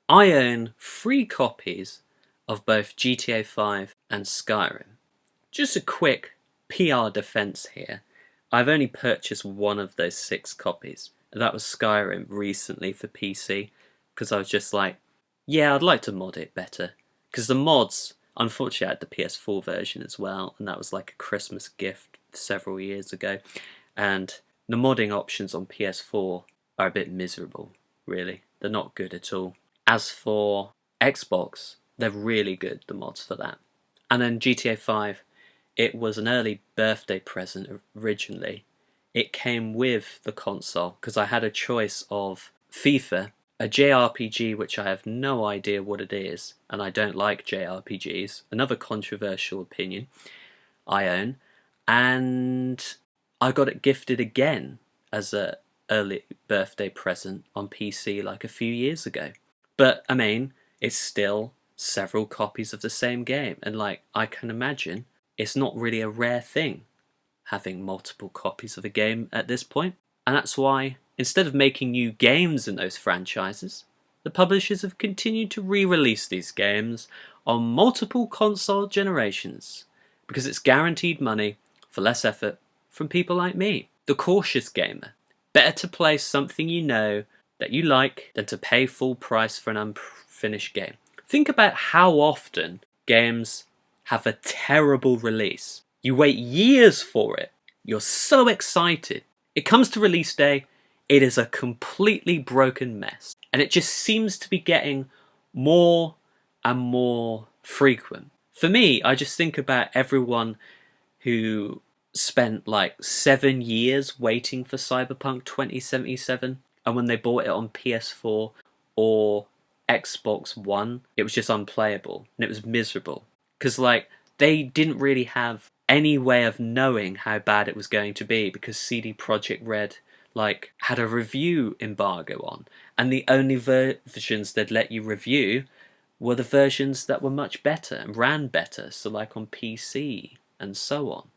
I own 3 copies of both GTA 5 and Skyrim. Just a quick PR defense here. I've only purchased one of those 6 copies, and that was Skyrim recently for PC, because I was just like, yeah, I'd like to mod it better. Because the mods, unfortunately I had the PS4 version as well, and that was like a Christmas gift several years ago, and the modding options on PS4 are a bit miserable, really. They're not good at all. As for Xbox, they're really good, the mods for that. And then GTA 5, it was an early birthday present originally. It came with the console, because I had a choice of FIFA, a JRPG which I have no idea what it is, and I don't like JRPGs, another controversial opinion I own, and I got it gifted again as a early birthday present on PC like a few years ago. But I mean, it's still several copies of the same game, and like I can imagine, it's not really a rare thing having multiple copies of a game at this point. And that's why, instead of making new games in those franchises, the publishers have continued to re-release these games on multiple console generations, because it's guaranteed money for less effort from people like me, the cautious gamer. Better to play something you know that you like than to pay full price for an unfinished game. Think about how often games have a terrible release. You wait years for it. You're so excited. It comes to release day, it is a completely broken mess. And it just seems to be getting more and more frequent. For me, I just think about everyone who spent like 7 years waiting for Cyberpunk 2077, and when they bought it on PS4 or Xbox One, it was just unplayable and it was miserable, because like they didn't really have any way of knowing how bad it was going to be, because CD Projekt Red like had a review embargo on, and the only versions they'd let you review were the versions that were much better and ran better, so like on PC and so on.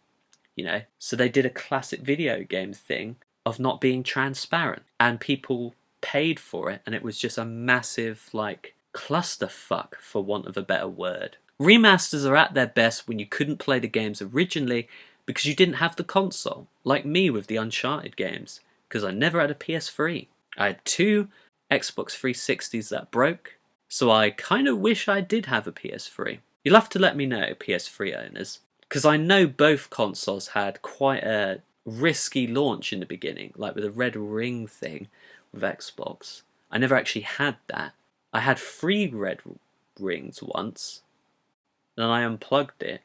You know, so they did a classic video game thing of not being transparent, and people paid for it, and it was just a massive like clusterfuck, for want of a better word. Remasters are at their best when you couldn't play the games originally because you didn't have the console, like me with the Uncharted games, because I never had a PS3. I had 2 Xbox 360s that broke, so I kind of wish I did have a PS3. You'll have to let me know, PS3 owners, because I know both consoles had quite a risky launch in the beginning, like with the red ring thing with Xbox. I never actually had that. I had 3 red rings once, then I unplugged it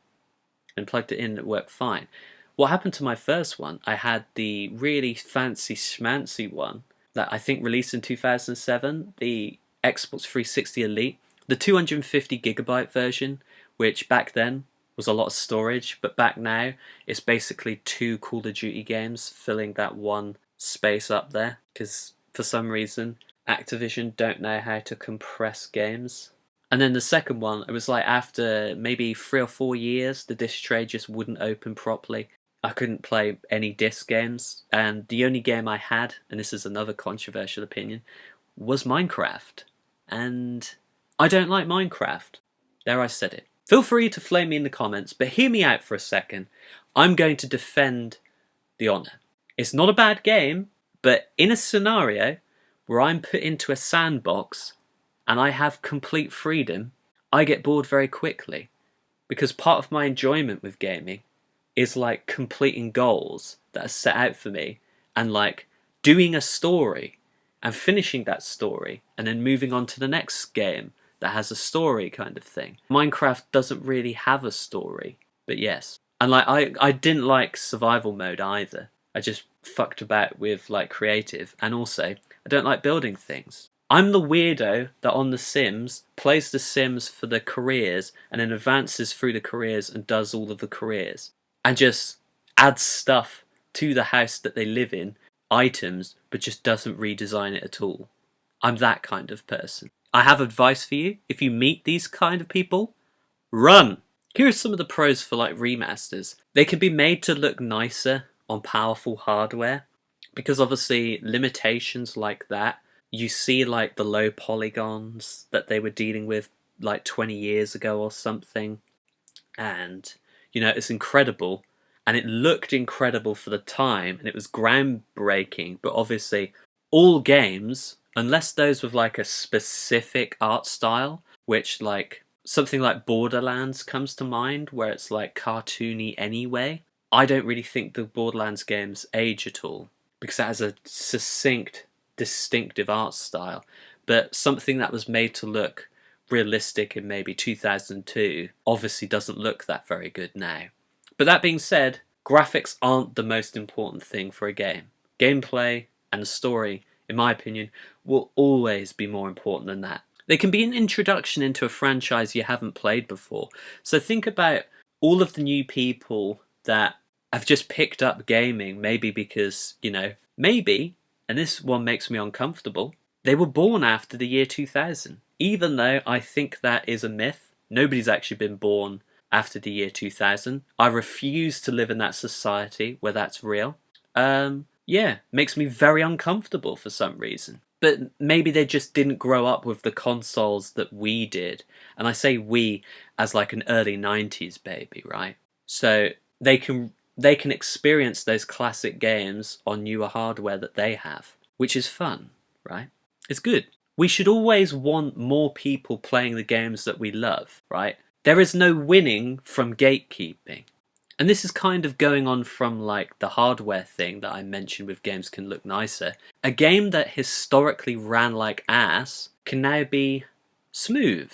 and plugged it in and it worked fine. What happened to my first one, I had the really fancy schmancy one that I think released in 2007, the Xbox 360 Elite, the 250GB version, which back then was a lot of storage, but back now it's basically 2 Call of Duty games filling that one space up there, because for some reason Activision don't know how to compress games. And then the second one, it was like after maybe 3 or 4 years, the disc tray just wouldn't open properly. I couldn't play any disc games, and the only game I had, and this is another controversial opinion, was Minecraft. And I don't like Minecraft. There, I said it. Feel free to flame me in the comments, but hear me out for a second. I'm going to defend the honour. It's not a bad game, but in a scenario where I'm put into a sandbox and I have complete freedom, I get bored very quickly. Because part of my enjoyment with gaming is like completing goals that are set out for me, and like doing a story and finishing that story and then moving on to the next game that has a story kind of thing. Minecraft doesn't really have a story, but yes. And like I didn't like survival mode either. I just fucked about with like creative, and also I don't like building things. I'm the weirdo that on The Sims plays The Sims for the careers and then advances through the careers and does all of the careers and just adds stuff to the house that they live in, items, but just doesn't redesign it at all. I'm that kind of person. I have advice for you. If you meet these kind of people, run! Here are some of the pros for like remasters. They can be made to look nicer on powerful hardware, because obviously limitations like that, you see like the low polygons that they were dealing with like 20 years ago or something, and it's incredible, and it looked incredible for the time, and it was groundbreaking. But obviously, all games, unless those with like a specific art style, which like something like Borderlands comes to mind, where it's like cartoony anyway, I don't really think the Borderlands games age at all, because that has a succinct, distinctive art style. But something that was made to look realistic in maybe 2002 obviously doesn't look that very good now. But that being said, graphics aren't the most important thing for a game. Gameplay and the story, in my opinion, will always be more important than that. They can be an introduction into a franchise you haven't played before. So think about all of the new people that have just picked up gaming, maybe because, maybe, and this one makes me uncomfortable, they were born after the year 2000. Even though I think that is a myth. Nobody's actually been born after the year 2000. I refuse to live in that society where that's real. Makes me very uncomfortable for some reason. But maybe they just didn't grow up with the consoles that we did. And I say we as like an early 90s baby, right? So they can experience those classic games on newer hardware that they have, which is fun, right? It's good. We should always want more people playing the games that we love, right? There is no winning from gatekeeping. And this is kind of going on from like the hardware thing that I mentioned with games can look nicer. A game that historically ran like ass can now be smooth,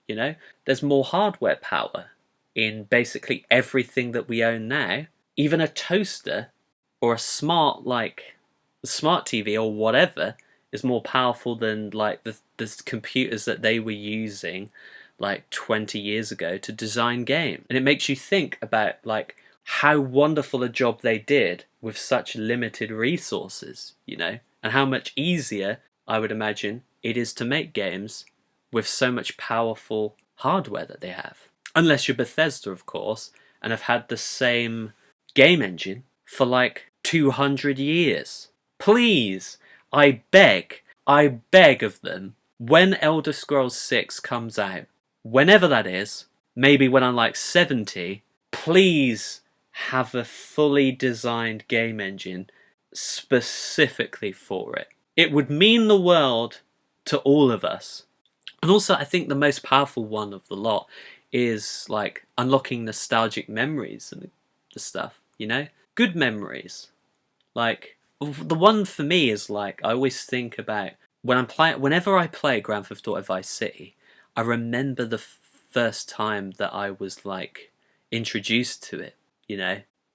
There's more hardware power in basically everything that we own now. Even a toaster or a smart TV or whatever is more powerful than like the computers that they were using like 20 years ago to design games. And it makes you think about like how wonderful a job they did with such limited resources, and how much easier, I would imagine, it is to make games with so much powerful hardware that they have. Unless you're Bethesda, of course, and have had the same game engine for like 200 years. Please, I beg of them, when Elder Scrolls 6 comes out, whenever that is, maybe when I'm like 70, please have a fully designed game engine specifically for it. It would mean the world to all of us. And also, I think the most powerful one of the lot is like unlocking nostalgic memories and the stuff, Good memories. Like, the one for me is like, I always think about whenever I play Grand Theft Auto Vice City, I remember the first time that I was like introduced to it,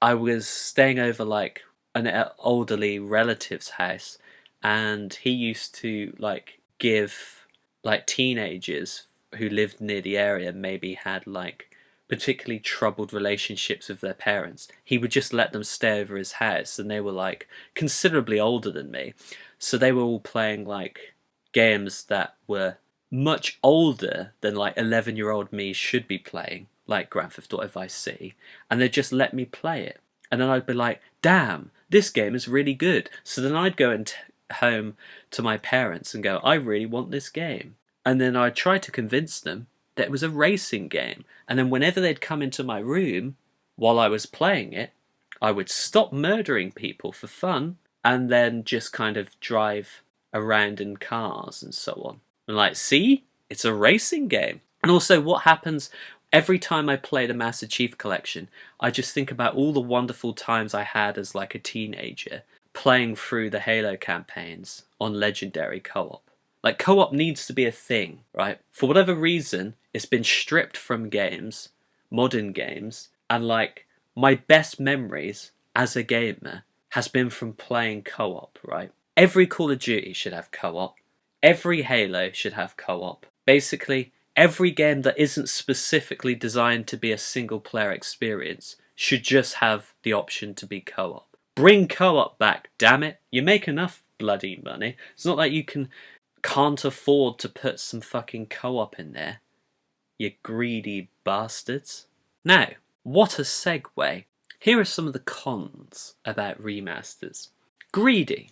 I was staying over like an elderly relative's house, and he used to like give like teenagers who lived near the area, maybe had like particularly troubled relationships with their parents, he would just let them stay over his house, and they were like considerably older than me, so they were all playing like games that were much older than like 11-year-old me should be playing, like Grand Theft Auto Vice City, and they'd just let me play it, and then I'd be like, damn, this game is really good. So then I'd go home to my parents and go, I really want this game, and then I'd try to convince them that it was a racing game. And then whenever they'd come into my room while I was playing it, I would stop murdering people for fun and then just kind of drive around in cars and so on. And like, see? It's a racing game. And also, what happens every time I play the Master Chief Collection, I just think about all the wonderful times I had as like a teenager playing through the Halo campaigns on Legendary co-op. Like, co-op needs to be a thing, right? For whatever reason, it's been stripped from games, modern games, and like, my best memories as a gamer has been from playing co-op, right? Every Call of Duty should have co-op. Every Halo should have co-op. Basically, every game that isn't specifically designed to be a single-player experience should just have the option to be co-op. Bring co-op back, damn it. You make enough bloody money. It's not like you can't afford to put some fucking co-op in there, you greedy bastards. Now, what a segue. Here are some of the cons about remasters. Greedy,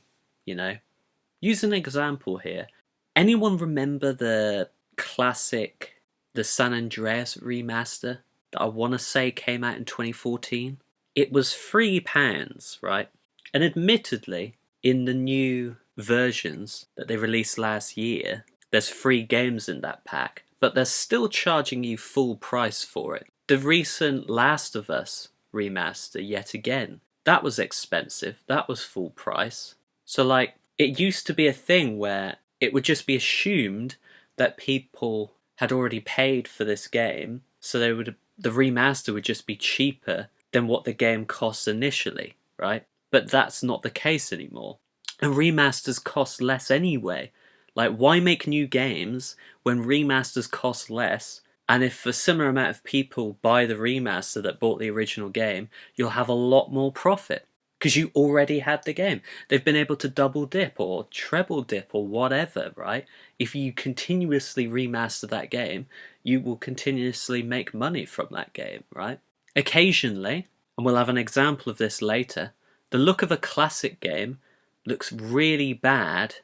use an example here. Anyone remember the classic, the San Andreas remaster that I want to say came out in 2014? It was £3, right? And admittedly, in the new versions that they released last year, there's 3 games in that pack, but they're still charging you full price for it. The recent Last of Us remaster, yet again, that was expensive, that was full price. So like, it used to be a thing where it would just be assumed that people had already paid for this game, so the remaster would just be cheaper than what the game costs initially, right? But that's not the case anymore. And remasters cost less anyway. Like, why make new games when remasters cost less? And if a similar amount of people buy the remaster that bought the original game, you'll have a lot more profit. Because you already had the game. They've been able to double dip or treble dip or whatever, right? If you continuously remaster that game, you will continuously make money from that game, right? Occasionally, and we'll have an example of this later, the look of a classic game looks really bad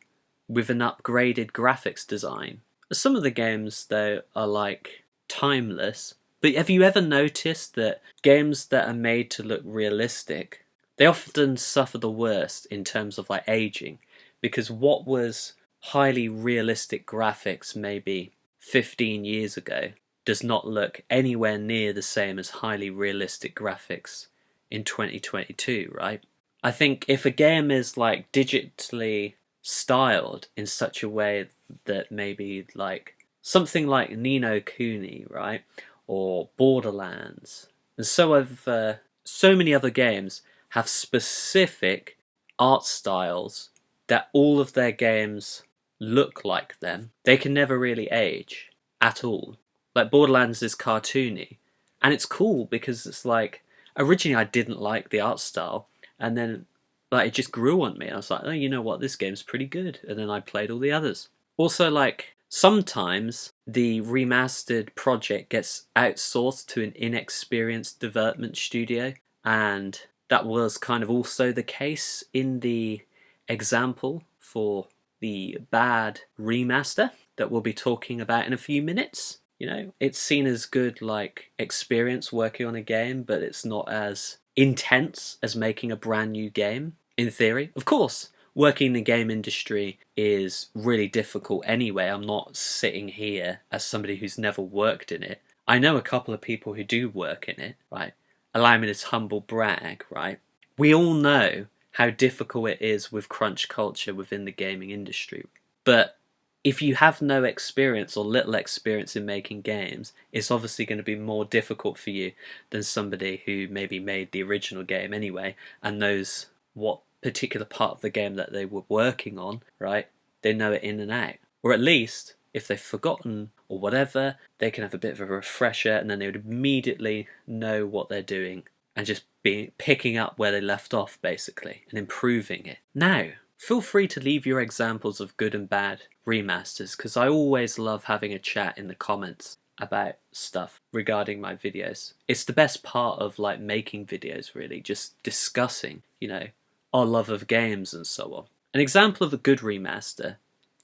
with an upgraded graphics design. Some of the games, though, are like timeless. But have you ever noticed that games that are made to look realistic, they often suffer the worst in terms of like aging, because what was highly realistic graphics maybe 15 years ago does not look anywhere near the same as highly realistic graphics in 2022, right? I think if a game is like digitally styled in such a way that maybe like something like Ni no Kuni, right, or Borderlands, and so many other games have specific art styles that all of their games look like them. They can never really age at all. Like Borderlands is cartoony, and it's cool because it's like, originally I didn't like the art style, and then like it just grew on me. I was like, oh, you know what, this game's pretty good, and then I played all the others. Also, like, sometimes the remastered project gets outsourced to an inexperienced development studio, and that was kind of also the case in the example for the bad remaster that we'll be talking about in a few minutes. You know, it's seen as good like experience working on a game, but it's not as intense as making a brand new game, in theory. Of course, working in the game industry is really difficult anyway. I'm not sitting here as somebody who's never worked in it. I know a couple of people who do work in it, right? Allow me this humble brag, right? We all know how difficult it is with crunch culture within the gaming industry. But if you have no experience or little experience in making games, it's obviously going to be more difficult for you than somebody who maybe made the original game anyway and knows what particular part of the game that they were working on, right? They know it in and out. Or at least, if they've forgotten or whatever, they can have a bit of a refresher and then they would immediately know what they're doing and just be picking up where they left off, basically, and improving it. Now, feel free to leave your examples of good and bad remasters, because I always love having a chat in the comments about stuff regarding my videos. It's the best part of like making videos, really, just discussing, you know, our love of games and so on. An example of a good remaster,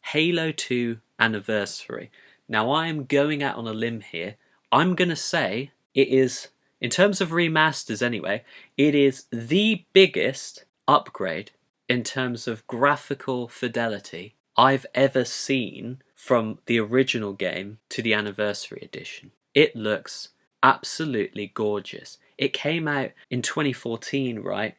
Halo 2 Anniversary. Now I am going out on a limb here. I'm going to say it is, in terms of remasters anyway, it is the biggest upgrade in terms of graphical fidelity I've ever seen from the original game to the Anniversary Edition. It looks absolutely gorgeous. It came out in 2014, right?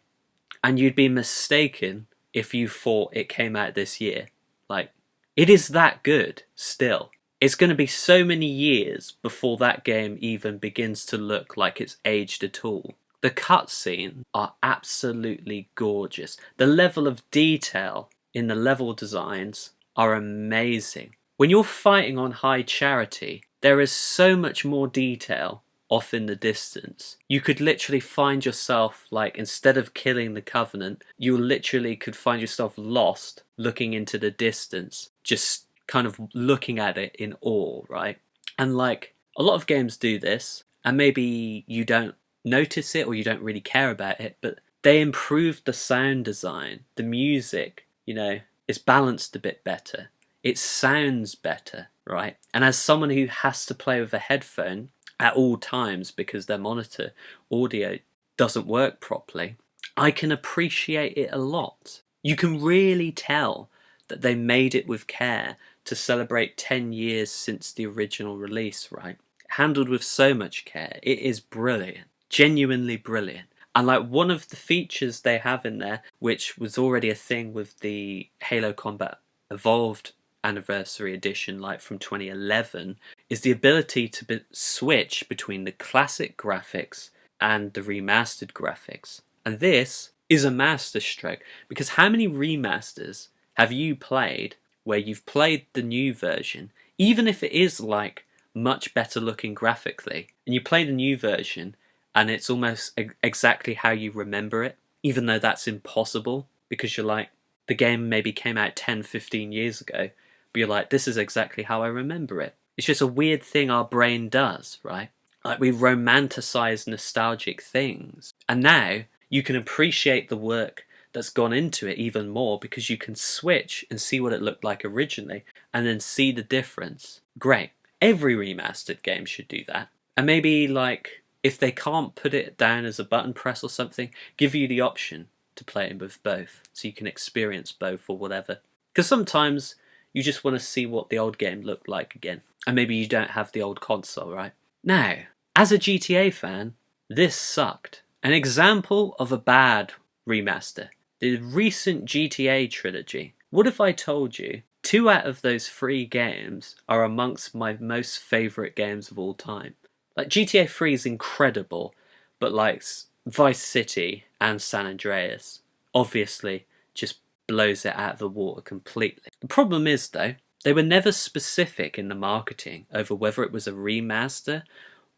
And you'd be mistaken if you thought it came out this year. Like, it is that good still. It's going to be so many years before that game even begins to look like it's aged at all. The cutscenes are absolutely gorgeous. The level of detail in the level designs are amazing. When you're fighting on High Charity, there is so much more detail off in the distance. You could literally find yourself, like, instead of killing the Covenant, you literally could find yourself lost looking into the distance, just kind of looking at it in awe, right? And like, a lot of games do this, and maybe you don't notice it or you don't really care about it, but they improved the sound design, the music, you know, It's balanced a bit better. It sounds better, right? And as someone who has to play with a headphone at all times because their monitor audio doesn't work properly, I can appreciate it a lot. You can really tell that they made it with care to celebrate 10 years since the original release, right? Handled with so much care. It is brilliant. Genuinely brilliant. And like one of the features they have in there, which was already a thing with the Halo Combat Evolved Anniversary Edition, like from 2011, is the ability to switch between the classic graphics and the remastered graphics. And this is a masterstroke, because how many remasters have you played where you've played the new version, even if it is like much better looking graphically, and you play the new version and it's almost exactly how you remember it, even though that's impossible, because you're like, the game maybe came out 10, 15 years ago, but you're like, this is exactly how I remember it. It's just a weird thing our brain does, right? Like, we romanticize nostalgic things. And now you can appreciate the work that's gone into it even more because you can switch and see what it looked like originally and then see the difference. Great. Every remastered game should do that. And maybe, like, if they can't put it down as a button press or something, give you the option to play it with both, so you can experience both or whatever. Because sometimes you just want to see what the old game looked like again, and maybe you don't have the old console, right? Now, as a GTA fan, this sucked. An example of a bad remaster. The recent GTA trilogy. What if I told you 2 out of those 3 games are amongst my most favourite games of all time? Like, GTA 3 is incredible, but like Vice City and San Andreas obviously just blows it out of the water completely. The problem is, though, they were never specific in the marketing over whether it was a remaster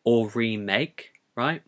or remake, right?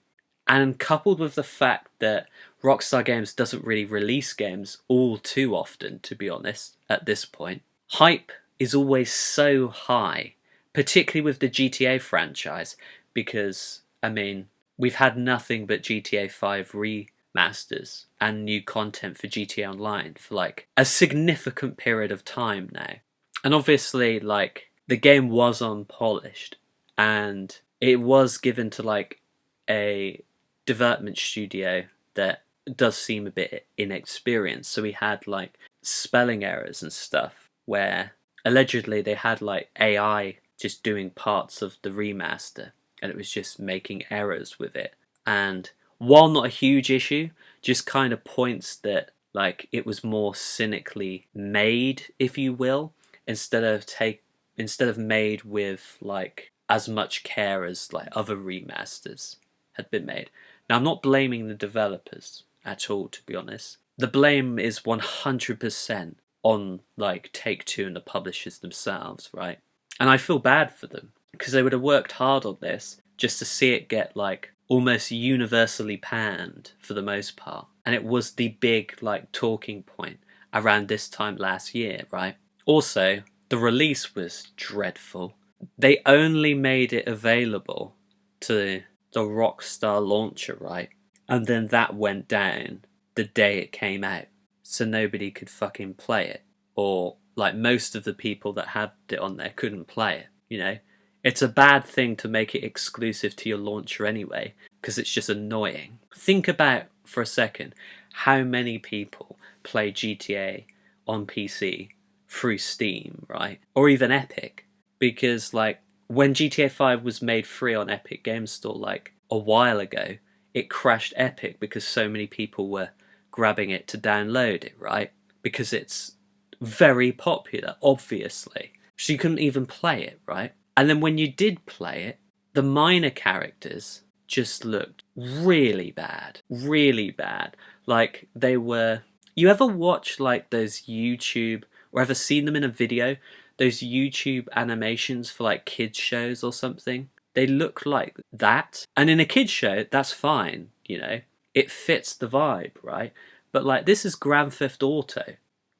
And coupled with the fact that Rockstar Games doesn't really release games all too often, to be honest, at this point, hype is always so high, particularly with the GTA franchise, because, I mean, we've had nothing but GTA 5 remasters and new content for GTA Online for like a significant period of time now. And obviously, like, the game was unpolished and it was given to like a development studio that does seem a bit inexperienced. So we had like spelling errors and stuff where allegedly they had like AI just doing parts of the remaster and it was just making errors with it. And while not a huge issue, just kind of points that like it was more cynically made, if you will, instead of made with like as much care as like other remasters had been made. Now, I'm not blaming the developers at all, to be honest. The blame is 100% on like Take-Two and the publishers themselves, right? And I feel bad for them because they would have worked hard on this just to see it get like almost universally panned for the most part. And it was the big like talking point around this time last year, right? Also, the release was dreadful. They only made it available to the Rockstar launcher, right? And then that went down the day it came out. So nobody could fucking play it. Or, like, most of the people that had it on there couldn't play it, you know? It's a bad thing to make it exclusive to your launcher anyway, because it's just annoying. Think about, for a second, how many people play GTA on PC through Steam, right? Or even Epic. Because, like, when GTA 5 was made free on Epic Games Store, like, a while ago, it crashed Epic because so many people were grabbing it to download it, right? Because it's very popular, obviously. So you couldn't even play it, right? And then when you did play it, the minor characters just looked really bad. Really bad. Like, they were... You ever watch, like, those YouTube... Or ever seen them in a video? Those YouTube animations for, like, kids shows or something? They look like that. And in a kids show, that's fine, you know? It fits the vibe, right? But, like, this is Grand Theft Auto.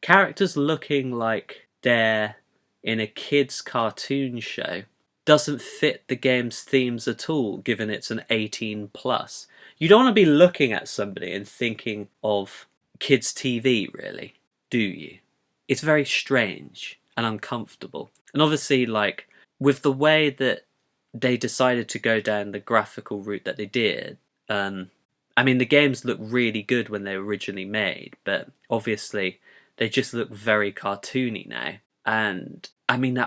Characters looking like they're in a kids' cartoon show doesn't fit the game's themes at all, given it's an 18 plus. You don't want to be looking at somebody and thinking of kids' TV, really, do you? it's very strange and uncomfortable. And obviously, like, with the way that they decided to go down the graphical route that they did, I mean, the games look really good when they were originally made, but obviously they just look very cartoony now. And I mean,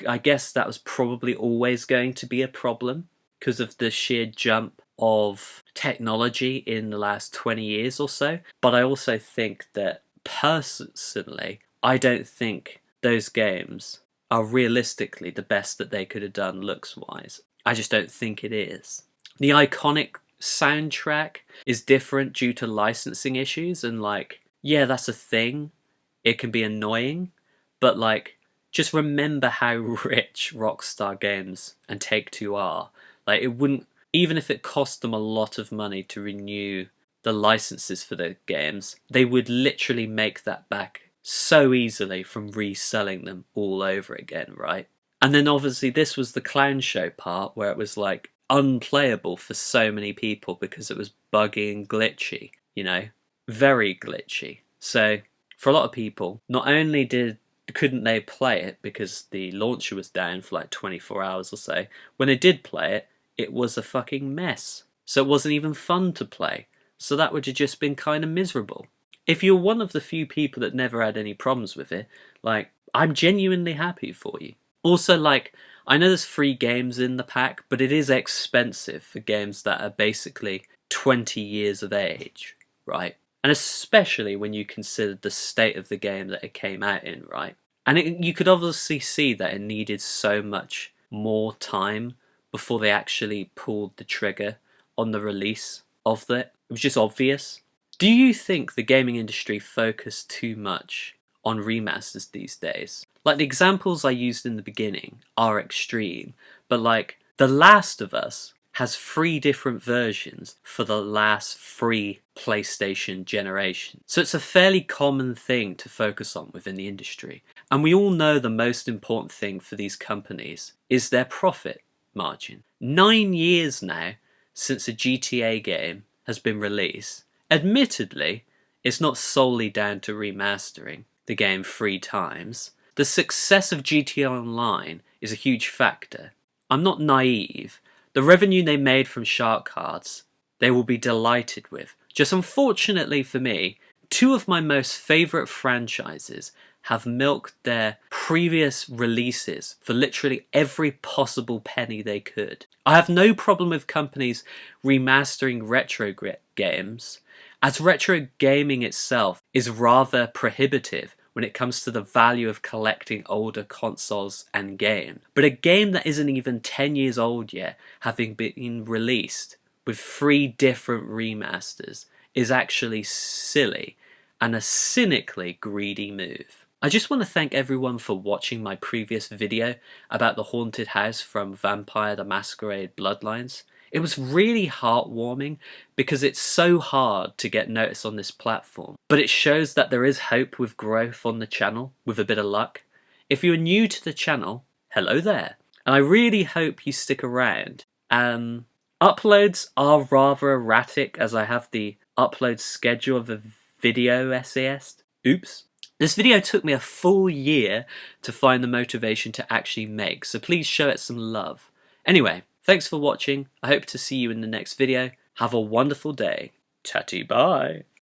I guess that was probably always going to be a problem because of the sheer jump of technology in the last 20 years or so. But I also think that personally, I don't think those games are realistically the best that they could have done looks-wise. I just don't think it is. The iconic soundtrack is different due to licensing issues, and like, yeah, that's a thing. It can be annoying, but like, just remember how rich Rockstar Games and Take-Two are. Like, it wouldn't, even if it cost them a lot of money to renew the licenses for their games, they would literally make that back so easily from reselling them all over again, right? And then obviously this was the clown show part where it was like unplayable for so many people because it was buggy and glitchy, you know, very glitchy. So for a lot of people, not only couldn't they play it because the launcher was down for like 24 hours or so, when they did play it, it was a fucking mess. So it wasn't even fun to play. So that would have just been kind of miserable. If you're one of the few people that never had any problems with it, like, I'm genuinely happy for you. Also, like, I know there's free games in the pack, but it is expensive for games that are basically 20 years of age, right? And especially when you consider the state of the game that it came out in, right? And you could obviously see that it needed so much more time before they actually pulled the trigger on the release of it. It was just obvious. Do you think the gaming industry focused too much on remasters these days? Like, the examples I used in the beginning are extreme, but like, The Last of Us has 3 different versions for the last 3 PlayStation generations. So it's a fairly common thing to focus on within the industry. And we all know the most important thing for these companies is their profit margin. 9 years now since a GTA game has been released. Admittedly, it's not solely down to remastering the game 3 times. The success of GTA Online is a huge factor. I'm not naive. The revenue they made from Shark Cards, they will be delighted with. Just unfortunately for me, 2 of my most favourite franchises have milked their previous releases for literally every possible penny they could. I have no problem with companies remastering retro games, as retro gaming itself is rather prohibitive when it comes to the value of collecting older consoles and games. But a game that isn't even 10 years old yet, having been released with 3 different remasters, is actually silly and a cynically greedy move. I just want to thank everyone for watching my previous video about the haunted house from Vampire the Masquerade Bloodlines. It was really heartwarming because it's so hard to get noticed on this platform, but it shows that there is hope with growth on the channel with a bit of luck. If you're new to the channel, hello there, and I really hope you stick around. Uploads are rather erratic as I have the upload schedule of a video essayist. Oops. This video took me a full year to find the motivation to actually make, so please show it some love. Anyway, thanks for watching. I hope to see you in the next video. Have a wonderful day. Tatty bye.